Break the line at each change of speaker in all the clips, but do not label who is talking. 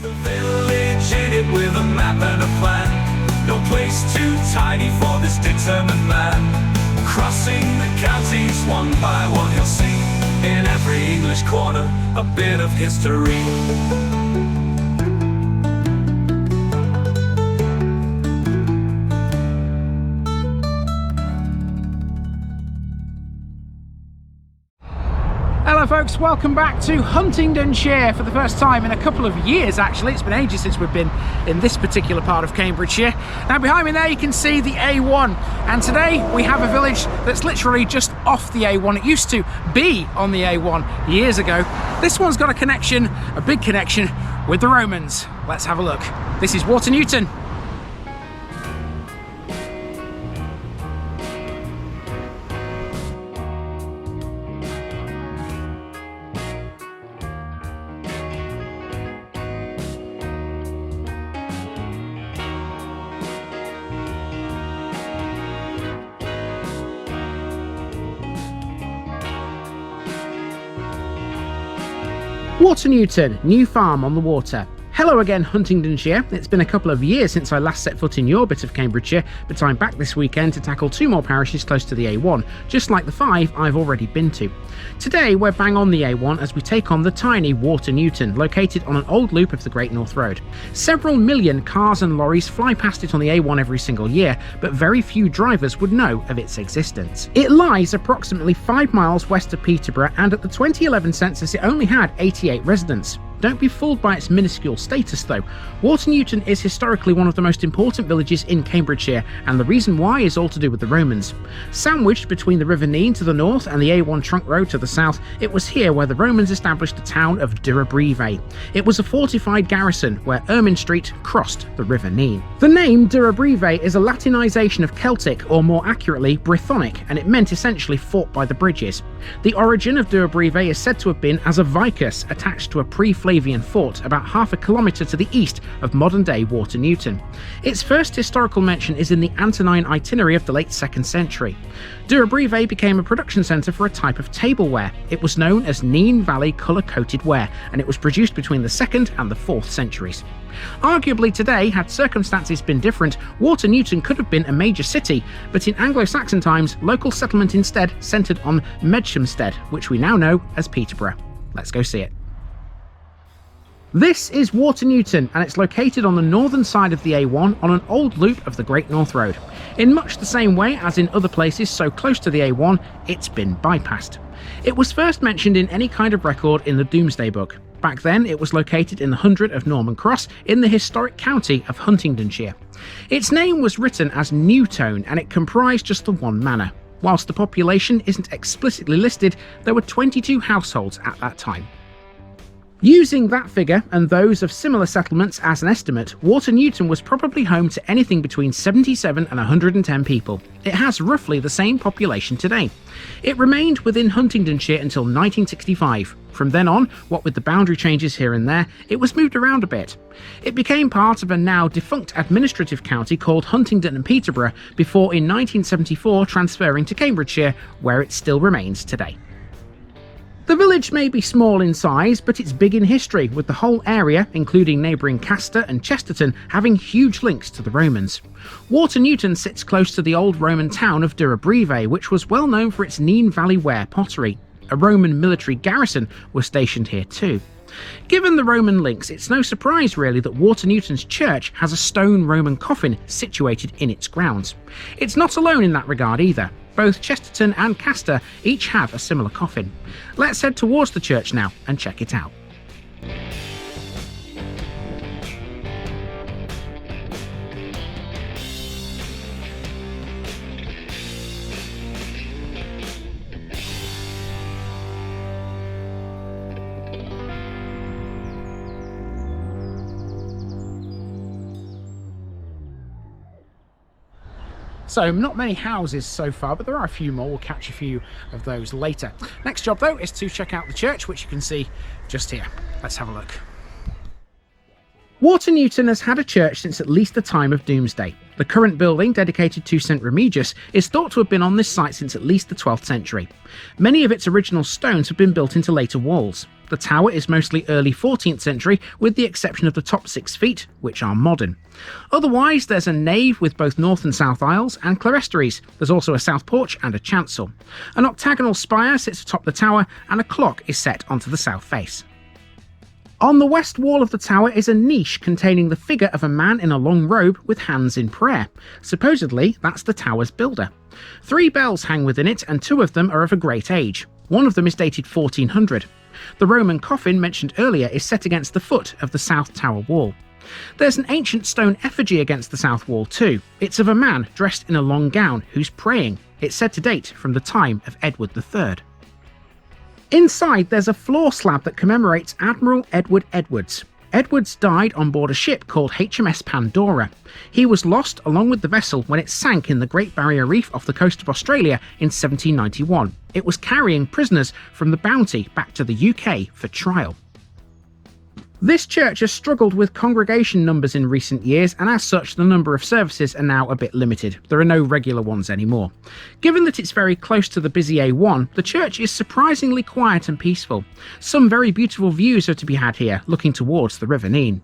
The village in it with a map and a plan. No place too tiny for this determined man. Crossing the counties one by one, you'll see in every English corner a bit of history.
Hello folks, welcome back to Huntingdonshire for the first time in a couple of years actually. It's been ages since we've been in this particular part of Cambridgeshire. Now behind me there you can see the A1, and today we have a village that's literally just off the A1. It used to be on the A1 years ago. This one's got a connection, a big connection with the Romans. Let's have a look. This is Watermills. Watermills, new farm on the water. Hello again Huntingdonshire. It's been a couple of years since I last set foot in your bit of Cambridgeshire, but I'm back this weekend to tackle 2 more parishes close to the A1, just like the 5 I've already been to. Today we're bang on the A1 as we take on the tiny Watermills, located on an old loop of the Great North Road. Several million cars and lorries fly past it on the A1 every single year, but very few drivers would know of its existence. It lies approximately 5 miles west of Peterborough, and at the 2011 census it only had 88 residents. Don't be fooled by its minuscule status though. Watermills is historically one of the most important villages in Cambridgeshire, and the reason why is all to do with the Romans. Sandwiched between the River Nene to the north and the A1 trunk road to the south, it was here where the Romans established the town of Durobrivae. It was a fortified garrison where Ermine Street crossed the River Nene. The name Durobrivae is a Latinisation of Celtic, or more accurately Brythonic, and it meant essentially fought by the bridges. The origin of Durobrivae is said to have been as a vicus attached to a pre-Flavian fort about half a kilometre to the east of modern-day Watermills. Its first historical mention is in the Antonine itinerary of the late 2nd century. Durobrivae became a production centre for a type of tableware. It was known as Nene Valley colour-coated ware, and it was produced between the 2nd and the 4th centuries. Arguably today, had circumstances been different, Watermills could have been a major city, but in Anglo-Saxon times, local settlement instead centred on Medeshamstead, which we now know as Peterborough. Let's go see it. This is Watermills, and it's located on the northern side of the A1 on an old loop of the Great North Road. In much the same way as in other places so close to the A1, it's been bypassed. It was first mentioned in any kind of record in the Domesday Book. Back then it was located in the 100 of Norman Cross in the historic county of Huntingdonshire. Its name was written as Newtone, and it comprised just the one manor. Whilst the population isn't explicitly listed, there were 22 households at that time. Using that figure and those of similar settlements as an estimate, Watermills was probably home to anything between 77 and 110 people. It has roughly the same population today. It remained within Huntingdonshire until 1965. From then on, what with the boundary changes here and there, it was moved around a bit. It became part of a now defunct administrative county called Huntingdon and Peterborough before in 1974 transferring to Cambridgeshire, where it still remains today. The village may be small in size, but it's big in history, with the whole area, including neighbouring Castor and Chesterton, having huge links to the Romans. Watermills sits close to the old Roman town of Durobrivae, which was well known for its Nene Valley ware pottery. A Roman military garrison was stationed here too. Given the Roman links, it's no surprise really that Watermills Church has a stone Roman coffin situated in its grounds. It's not alone in that regard either. Both Chesterton and Castor each have a similar coffin. Let's head towards the church now and check it out. So not many houses so far, but there are a few more. We'll catch a few of those later. Next job though is to check out the church, which you can see just here. Let's have a look. Watermills has had a church since at least the time of Domesday. The current building, dedicated to St Remigius, is thought to have been on this site since at least the 12th century. Many of its original stones have been built into later walls. The tower is mostly early 14th century, with the exception of the top 6 feet, which are modern. Otherwise, there's a nave with both north and south aisles and clerestories. There's also a south porch and a chancel. An octagonal spire sits atop the tower, and a clock is set onto the south face. On the west wall of the tower is a niche containing the figure of a man in a long robe with hands in prayer. Supposedly, that's the tower's builder. 3 bells hang within it, and 2 of them are of a great age. One of them is dated 1400. The Roman coffin mentioned earlier is set against the foot of the south tower wall. There's an ancient stone effigy against the south wall too. It's of a man dressed in a long gown who's praying. It's said to date from the time of Edward III. Inside, there's a floor slab that commemorates Admiral Edward Edwards. Edwards died on board a ship called HMS Pandora. He was lost along with the vessel when it sank in the Great Barrier Reef off the coast of Australia in 1791. It was carrying prisoners from the Bounty back to the UK for trial. This church has struggled with congregation numbers in recent years, and as such the number of services are now a bit limited. There are no regular ones anymore. Given that it's very close to the busy A1, the church is surprisingly quiet and peaceful. Some very beautiful views are to be had here, looking towards the River Nene.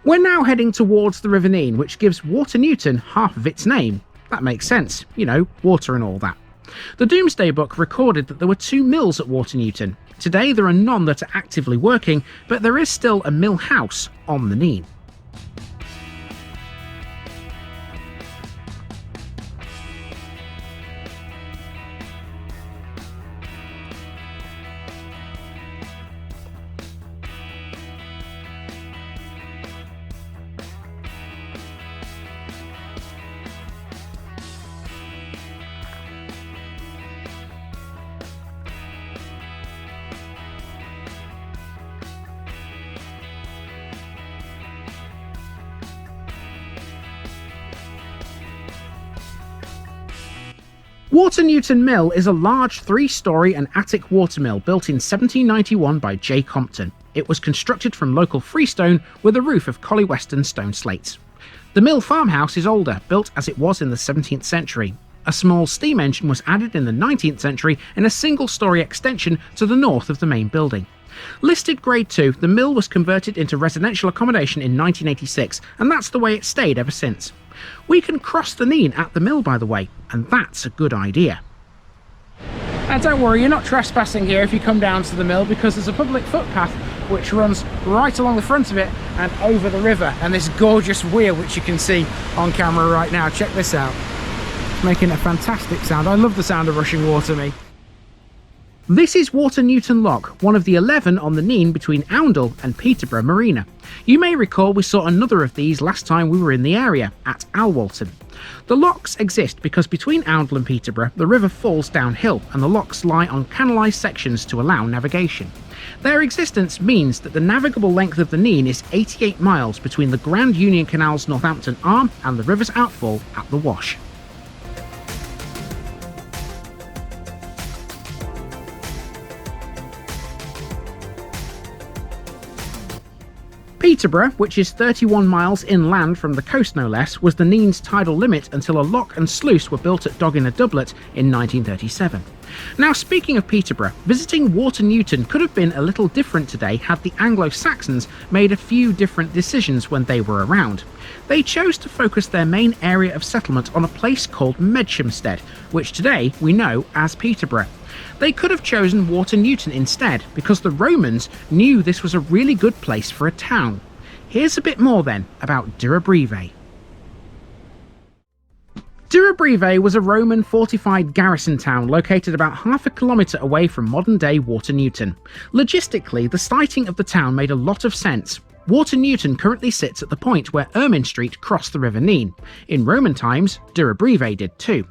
We're now heading towards the River Nene, which gives Water half of its name. That makes sense, you know, water and all that. The Domesday Book recorded that there were 2 mills at Water. Today there are none that are actively working, but there is still a mill house on the Nene. Water Mill is a large 3-storey and attic watermill built in 1791 by J. Compton. It was constructed from local freestone with a roof of Collie Western stone slates. The mill farmhouse is older, built as it was in the 17th century. A small steam engine was added in the 19th century in a single-storey extension to the north of the main building. Listed Grade 2, the mill was converted into residential accommodation in 1986, and that's the way it's stayed ever since. We can cross the Nene at the mill, by the way, and that's a good idea. And don't worry, you're not trespassing here if you come down to the mill, because there's a public footpath which runs right along the front of it and over the river, and this gorgeous wheel which you can see on camera right now. Check this out. It's making a fantastic sound. I love the sound of rushing water, me. This is Water Lock, one of the 11 on the Nene between Oundle and Peterborough Marina. You may recall we saw another of these last time we were in the area, at Alwalton. The locks exist because between Oundle and Peterborough the river falls downhill, and the locks lie on canalised sections to allow navigation. Their existence means that the navigable length of the Nene is 88 miles between the Grand Union Canal's Northampton arm and the river's outfall at the Wash. Peterborough, which is 31 miles inland from the coast no less, was the Nene's tidal limit until a lock and sluice were built at Doggin a Doublet in 1937. Now, speaking of Peterborough, visiting Water could have been a little different today had the Anglo-Saxons made a few different decisions when they were around. They chose to focus their main area of settlement on a place called Medeshamstead, which today we know as Peterborough. They could have chosen Water instead, because the Romans knew this was a really good place for a town. Here's a bit more then about Durobrivae. Durobrivae was a Roman fortified garrison town located about half a kilometre away from modern-day Water Logistically, the siting of the town made a lot of sense. Water currently sits at the point where Ermine Street crossed the River Nene. In Roman times, Durobrivae did too.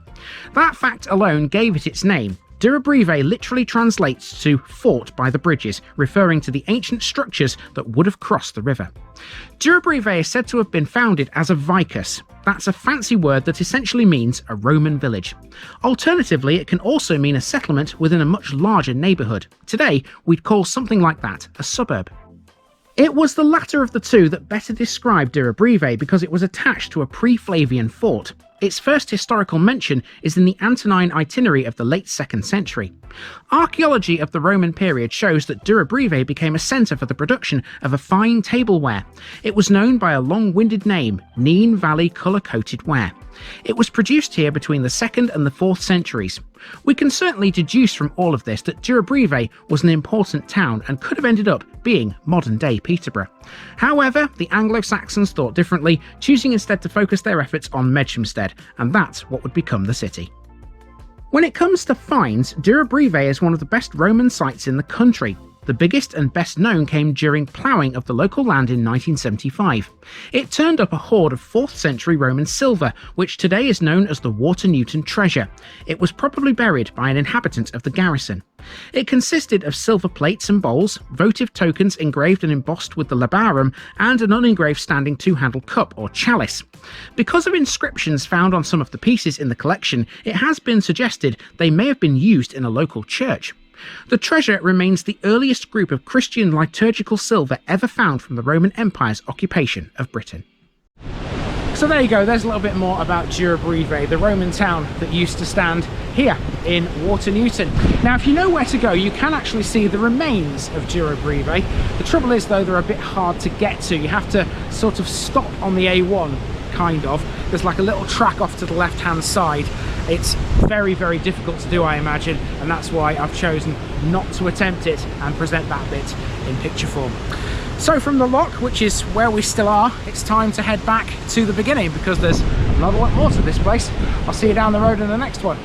That fact alone gave it its name. Durobrivae literally translates to fort by the bridges, referring to the ancient structures that would have crossed the river. Durobrivae is said to have been founded as a vicus. That's a fancy word that essentially means a Roman village. Alternatively, it can also mean a settlement within a much larger neighbourhood. Today, we'd call something like that a suburb. It was the latter of the two that better described Durobrivae because it was attached to a pre-Flavian fort. Its first historical mention is in the Antonine itinerary of the late 2nd century. Archaeology of the Roman period shows that Durobrivae became a centre for the production of a fine tableware. It was known by a long-winded name, Nene Valley Colour-Coated Ware. It was produced here between the 2nd and the 4th centuries. We can certainly deduce from all of this that Durobrivae was an important town and could have ended up being modern-day Peterborough. However, the Anglo-Saxons thought differently, choosing instead to focus their efforts on Medeshamsted, and that's what would become the city. When it comes to finds, Durobrivae is one of the best Roman sites in the country. The biggest and best known came during ploughing of the local land in 1975. It turned up a hoard of 4th century Roman silver, which today is known as the Watermills treasure. It was probably buried by an inhabitant of the garrison. It consisted of silver plates and bowls, votive tokens engraved and embossed with the labarum, and an unengraved standing two-handled cup or chalice. Because of inscriptions found on some of the pieces in the collection, it has been suggested they may have been used in a local church. The treasure remains the earliest group of Christian liturgical silver ever found from the Roman Empire's occupation of Britain. So there you go, there's a little bit more about Durobrivae, the Roman town that used to stand here in Watermills. Now, if you know where to go, you can actually see the remains of Durobrivae. The trouble is, though, they're a bit hard to get to. You have to sort of stop on the A1, kind of. There's like a little track off to the left-hand side. It's very, very difficult to do, I imagine, and that's why I've chosen not to attempt it and present that bit in picture form. So from the lock, which is where we still are, it's time to head back to the beginning because there's not a lot more to this place. I'll see you down the road in the next one.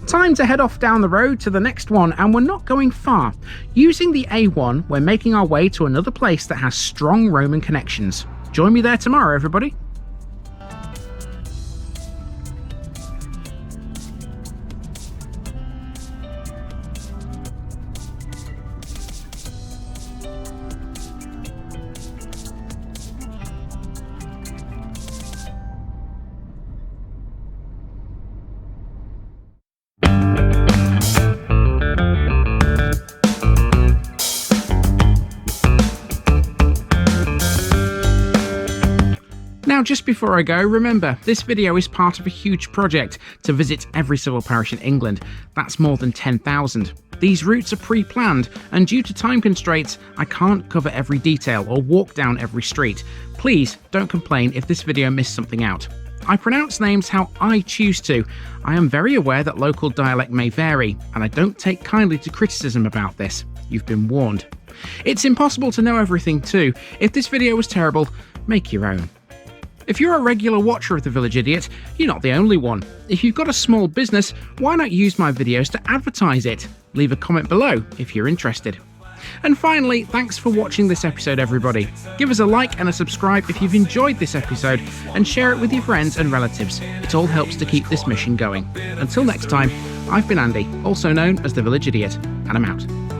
Time to head off down the road to the next one, and we're not going far. Using the A1, we're making our way to another place that has strong Roman connections. Join me there tomorrow, everybody. Now, just before I go, remember, this video is part of a huge project to visit every civil parish in England. That's more than 10,000. These routes are pre-planned, and due to time constraints, I can't cover every detail or walk down every street. Please don't complain if this video missed something out. I pronounce names how I choose to. I am very aware that local dialect may vary, and I don't take kindly to criticism about this. You've been warned. It's impossible to know everything too. If this video was terrible, make your own. If you're a regular watcher of The Village Idiot, you're not the only one. If you've got a small business, why not use my videos to advertise it? Leave a comment below if you're interested. And finally, thanks for watching this episode, everybody. Give us a like and a subscribe if you've enjoyed this episode, and share it with your friends and relatives. It all helps to keep this mission going. Until next time, I've been Andy, also known as the Village Idiot, and I'm out.